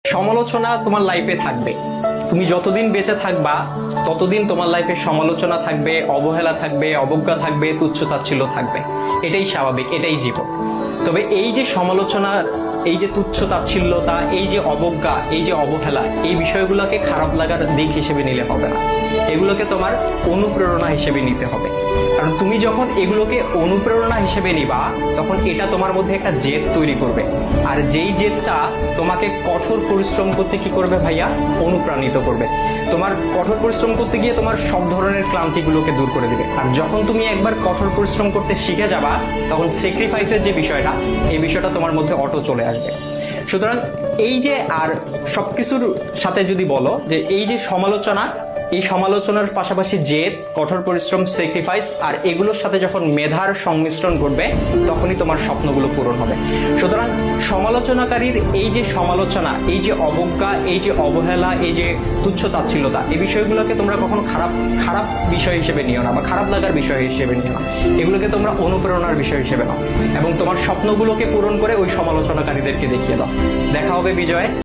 সমালোচনা তোমার লাইফে থাকবে। তুমি যতদিন বেঁচে থাকবা ততদিন তোমার লাইফে সমালোচনা থাকবে, অবহেলা থাকবে, অবজ্ঞা থাকবে, তুচ্ছতাচ্ছিল্য থাকবে। এটাই স্বাভাবিক, এটাই জীবন। তবে এই যে সমালোচনা, এই যে তুচ্ছতাচ্ছিল্যতা, এই যে অবজ্ঞা, এই যে অবহেলা, এই বিষয়গুলোকে খারাপ লাগার দিক হিসেবে নিলে হবে না। এগুলোকে তোমার অনুপ্রেরণা হিসেবে নিতে হবে। কারণ তুমি যখন এগুলোকে অনুপ্রেরণা হিসেবে নিবা, তখন এটা তোমার মধ্যে একটা জেদ তৈরি করবে। আর যেই জেদটা তোমাকে কঠোর পরিশ্রম করতে কি করবে ভাইয়া? অনুপ্রাণিত করবে। তোমার কঠোর পরিশ্রম করতে গিয়ে তোমার সব ধরনের ক্লান্তিগুলোকে দূর করে দিবে। আর যখন তুমি একবার কঠোর পরিশ্রম করতে শিখে যাবা, তখন স্যাক্রিফাইসের যে বিষয়টা, এই বিষয়টা তোমার মধ্যে অটো চলে আসবে। সুতরাং এই যে, আর সবকিছুর সাথে যদি বলো যে এই যে সমালোচনা, এই সমালোচনার পাশাপাশি জেদ, কঠোর পরিশ্রম, স্যাক্রিফাইস, আর এগুলোর সাথে যখন মেধার সংমিশ্রণ ঘটবে, তখনই তোমার স্বপ্নগুলো পূরণ হবে। সুতরাং সমালোচনাকারীর এই যে সমালোচনা, এই যে অবজ্ঞা, এই যে অবহেলা, এই যে তুচ্ছতাচ্ছিল্যতা, এই বিষয়গুলোকে তোমরা কখনো খারাপ বিষয় হিসেবে নিও না, বা খারাপ লাগার বিষয় হিসেবে নিও না। এগুলোকে তোমরা অনুপ্রেরণার বিষয় হিসেবে নাও এবং তোমার স্বপ্নগুলোকে পূরণ করে ওই সমালোচনাকারীদেরকে দেখিয়ে দাও। দেখা হবে বিজয়ে।